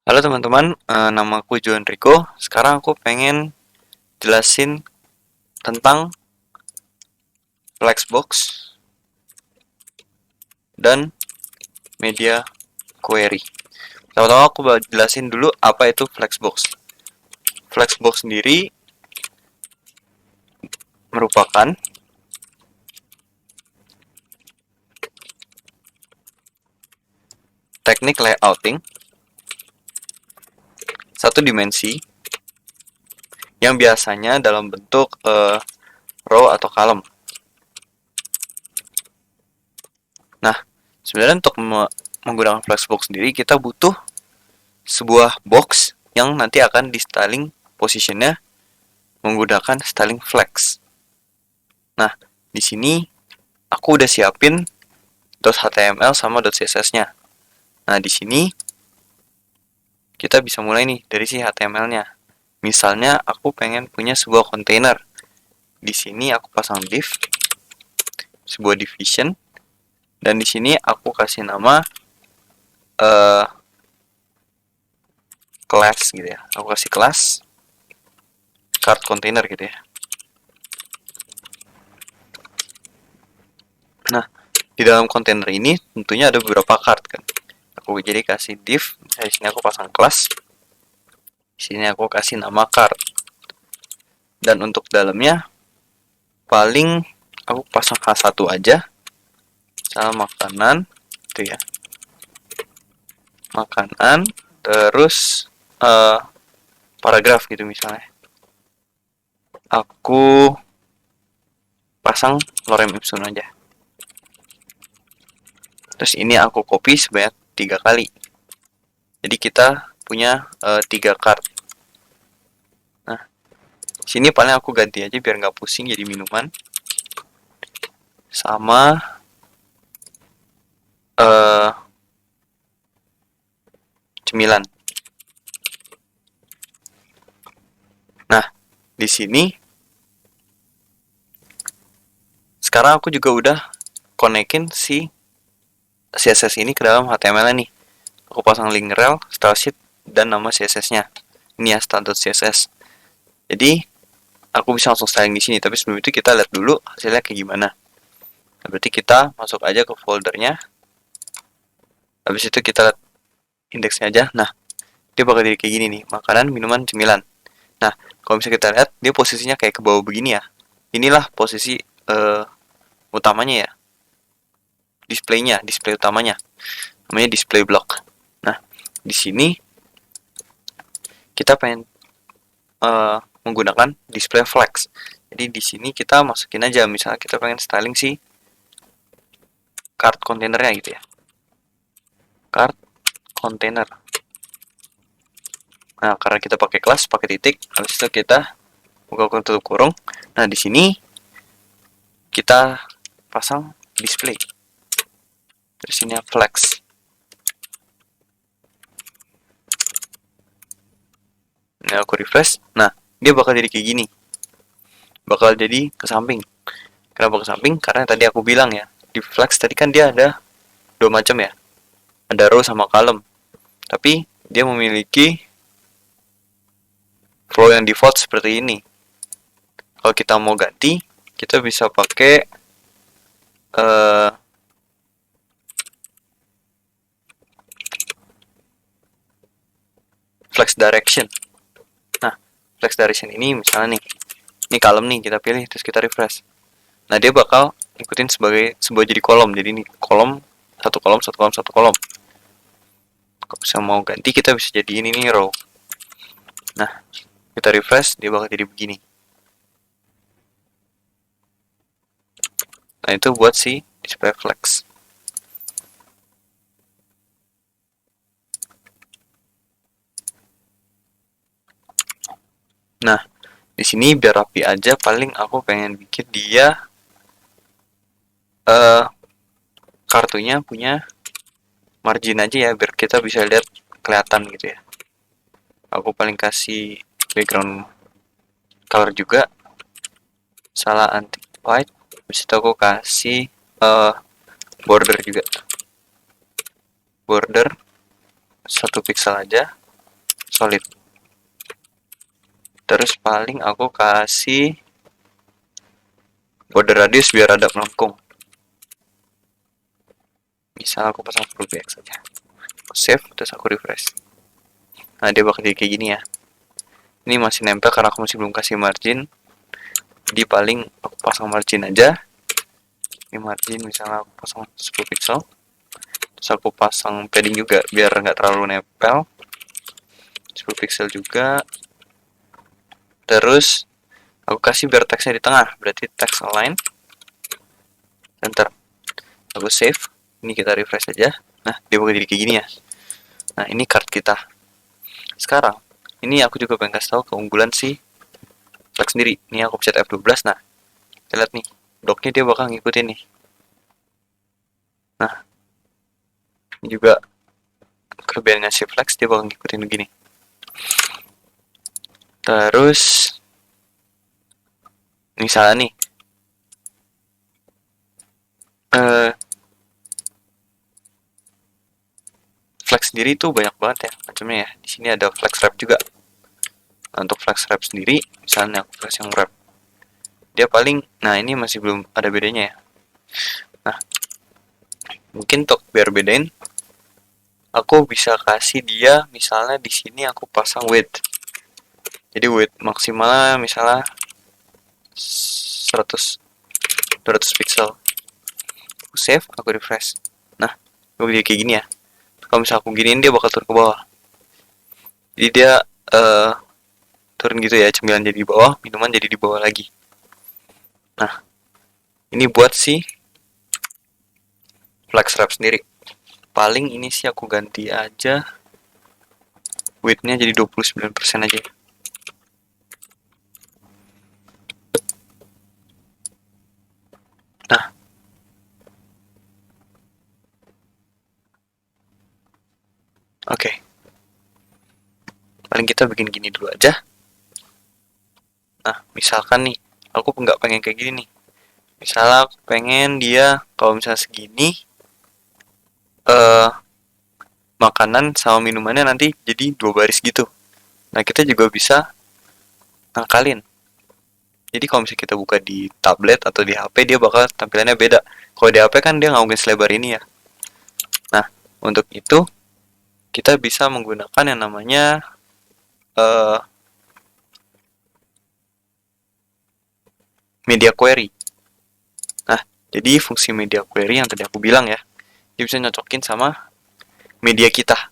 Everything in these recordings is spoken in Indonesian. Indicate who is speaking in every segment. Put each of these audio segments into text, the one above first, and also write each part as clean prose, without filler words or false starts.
Speaker 1: Halo teman-teman, namaku John Rico. Sekarang aku pengen jelasin tentang Flexbox dan media query. Pertama-tama aku jelasin dulu apa itu Flexbox. Flexbox sendiri merupakan teknik layouting satu dimensi yang biasanya dalam bentuk row atau column. Nah, sebenarnya untuk menggunakan Flexbox sendiri kita butuh sebuah box yang nanti akan di styling positionnya menggunakan styling flex. Nah, di sini aku udah siapin .html sama .css-nya. Nah, di sini kita bisa mulai nih dari si HTML-nya. Misalnya aku pengen punya sebuah container. Di sini aku pasang div, sebuah division, dan di sini aku kasih nama uh, class gitu ya. Aku kasih kelas card container gitu ya. Nah, di dalam container ini tentunya ada beberapa card kan. Aku jadi kasih div, di sini aku pasang kelas, di sini aku kasih nama card. Dan untuk dalamnya paling aku pasang H1 aja sama makanan itu ya, makanan terus paragraf gitu misalnya aku pasang lorem ipsum aja, terus ini aku copy sebanyak 3 kali, jadi kita punya 3 card. Nah, sini paling aku ganti aja biar nggak pusing jadi minuman sama uh, cemilan. Nah, di sini sekarang aku juga udah konekin si CSS ini ke dalam HTML nih. Aku pasang link rel, style sheet, dan nama CSS-nya. Ini ya style.css. Jadi aku bisa langsung styling di sini, tapi sebelum itu kita lihat dulu hasilnya kayak gimana. Nah, berarti kita masuk aja ke foldernya. Habis itu kita lihat indeksnya aja. Nah, dia bakal jadi kayak gini nih, makanan, minuman, cemilan. Nah, kalau misalnya kita lihat, dia posisinya kayak ke bawah begini ya. Inilah posisi utamanya ya, displaynya, display utamanya. Namanya display block. Nah, di sini kita pengen menggunakan display flex. Jadi di sini kita masukin aja, misalnya kita pengen styling si card containernya gitu ya. Card container. Nah, karena kita pakai kelas, pakai titik, habis itu kita buka kurung tutup kurung. Nah, di sini kita pasang display. Terus ini flex. Nah, aku refresh. Nah, dia bakal jadi kayak gini. Bakal jadi ke samping. Kenapa ke samping? Karena tadi aku bilang ya, di flex tadi kan dia ada dua macam ya. Ada row sama column. Tapi dia memiliki flow yang default seperti ini. Kalau kita mau ganti, kita bisa pakai flex direction. Nah, flex direction ini misalnya nih, ini column nih kita pilih terus kita refresh. Nah, dia bakal ikutin sebagai sebuah jadi kolom. Jadi ini kolom, satu kolom, satu kolom, satu kolom. Kalau bisa mau ganti kita bisa jadi ini nih row. Nah, kita refresh dia bakal jadi begini. Nah, itu buat si display flex. Nah, di sini biar rapi aja, paling aku pengen bikin dia kartunya punya margin aja ya, biar kita bisa lihat kelihatan gitu ya. Aku paling kasih background color juga, salah anti white. Habis itu aku kasih border juga, border 1 pixel aja. solid. Terus paling aku kasih border radius biar ada melengkung. Misal aku pasang 10px saja. Aku save, terus aku refresh. Nah, dia bakal jadi kayak gini ya. Ini masih nempel karena aku masih belum kasih margin. Jadi paling aku pasang margin aja. Ini margin misalnya aku pasang 10 pixel. Terus aku pasang padding juga biar nggak terlalu nempel. 10 pixel juga. Terus aku kasih biar teksnya di tengah. Berarti text align. Enter. Aku save. Ini kita refresh aja. Nah, dia bakal jadi kayak gini ya. Nah, ini card kita. Sekarang, ini aku juga pengen kasih tahu keunggulan si Flex sendiri. Ini aku pencet F12. Nah, kita lihat nih. Docknya dia bakal ngikutin nih. Nah, ini juga kelebihannya si Flex, dia bakal ngikutin begini. Terus, misalnya nih, Flex sendiri tuh banyak banget ya macamnya ya. Di sini ada Flex Wrap juga. Nah, untuk Flex Wrap sendiri, misalnya aku Flex yang wrap, dia paling, nah ini masih belum ada bedanya ya. Nah, mungkin untuk biar bedain, aku bisa kasih dia, misalnya di sini aku pasang width. Jadi width maksimalnya misalnya 100 200 pixel. Aku save, aku refresh. Nah, gue jadi kayak gini ya. Kalau misalnya aku giniin dia bakal turun ke bawah. Jadi dia turun gitu ya, cemilan jadi di bawah, minuman jadi di bawah lagi. Nah, ini buat si Flex Wrap sendiri. Paling ini sih aku ganti aja width-nya jadi 29% aja. Nah, oke. Paling kita bikin gini dulu aja. Nah, misalkan nih, aku nggak pengen kayak gini nih. Misalnya aku pengen dia kalau misalnya segini, eh makanan sama minumannya nanti jadi 2 baris gitu. Nah, kita juga bisa ngangkalin. Jadi kalau misalnya kita buka di tablet atau di HP, dia bakal tampilannya beda. Kalau di HP kan dia nggak mungkin selebar ini ya. Nah, untuk itu kita bisa menggunakan yang namanya uh, media query. Nah, jadi fungsi media query yang tadi aku bilang ya, dia bisa nyocokin sama media kita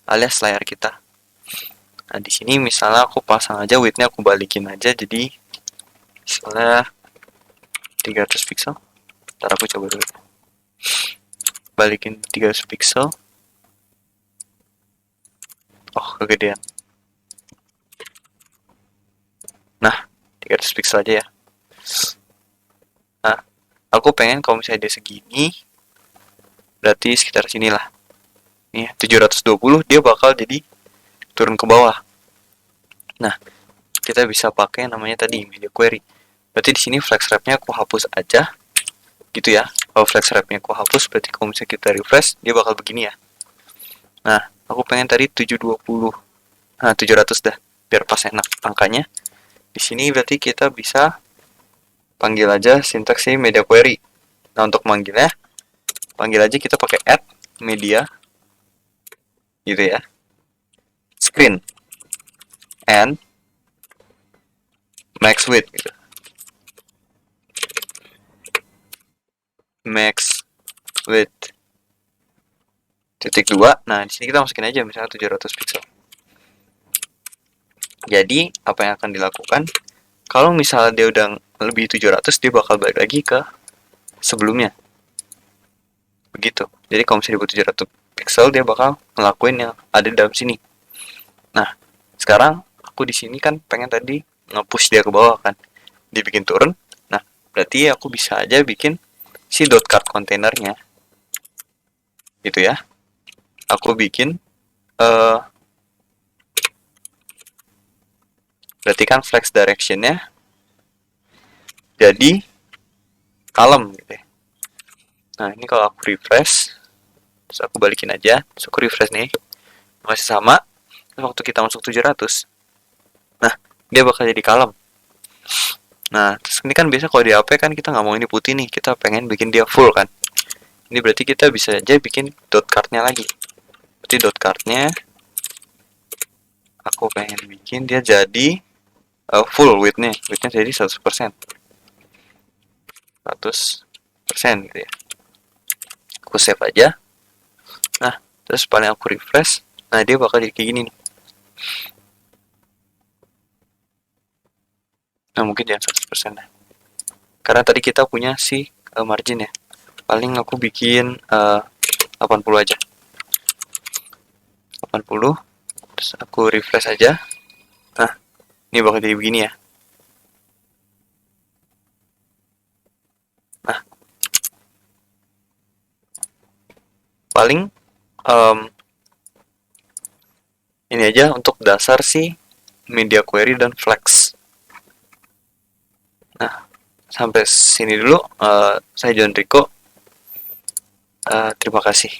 Speaker 1: alias layar kita. Nah, di sini misalnya aku pasang aja width-nya aku balikin aja jadi misalnya 300 pixel. Ntar aku coba dulu. Balikin 300 pixel. Oh, kegedean. Nah, 300 pixel aja ya. Nah, aku pengen kalau misalnya dia segini, berarti sekitar sini lah. Nih, 720 dia bakal jadi turun ke bawah. Nah, kita bisa pakai namanya tadi media query. Berarti di sini flex wrap-nya aku hapus aja. Gitu ya. Kalau flex wrap-nya aku hapus, berarti kalau misalnya kita refresh, dia bakal begini ya. Nah, aku pengen tadi 720. Nah, 700 dah. Biar pas enak angkanya. Di sini berarti kita bisa panggil aja sintaks media query. Nah, untuk manggilnya, panggil aja kita pakai add media gitu ya. Screen and max width gitu. Max width titik 2. Nah, di sini kita masukin aja misalnya 700 pixel. Jadi, apa yang akan dilakukan? Kalau misalnya dia udah lebih 700, dia bakal balik lagi ke sebelumnya. Begitu. Jadi, kalau misalnya di 700 pixel, dia bakal ngelakuin yang ada di dalam sini. Nah, sekarang aku di sini kan pengen tadi nge-push dia ke bawah kan. Dibikin turun. Nah, berarti aku bisa aja bikin si dot card kontainernya. Gitu ya. Aku bikin berarti kan flex directionnya jadi kalem gitu ya. Nah, ini kalau aku refresh, terus aku balikin aja, terus aku refresh nih, masih sama. waktu kita masuk 700, nah dia bakal jadi kalem. Nah terus ini kan biasa kalau di AP kan kita nggak mau ini putih nih, kita pengen bikin dia full kan. Ini berarti kita bisa aja bikin dot cardnya lagi. Berarti dot cardnya aku pengen bikin dia jadi full widthnya jadi 100%. 100% gitu ya. Aku save aja. Nah terus paling aku refresh, nah dia bakal jadi kayak gini nih. Nah mungkin jangan 100% lah, karena tadi kita punya si margin ya. Paling aku bikin 80 aja. 80. Terus aku refresh aja. Nah ini bakal jadi begini ya. Nah paling em, ini aja untuk dasar si media query dan flex. Nah sampai sini dulu. Saya John Rico. Terima kasih.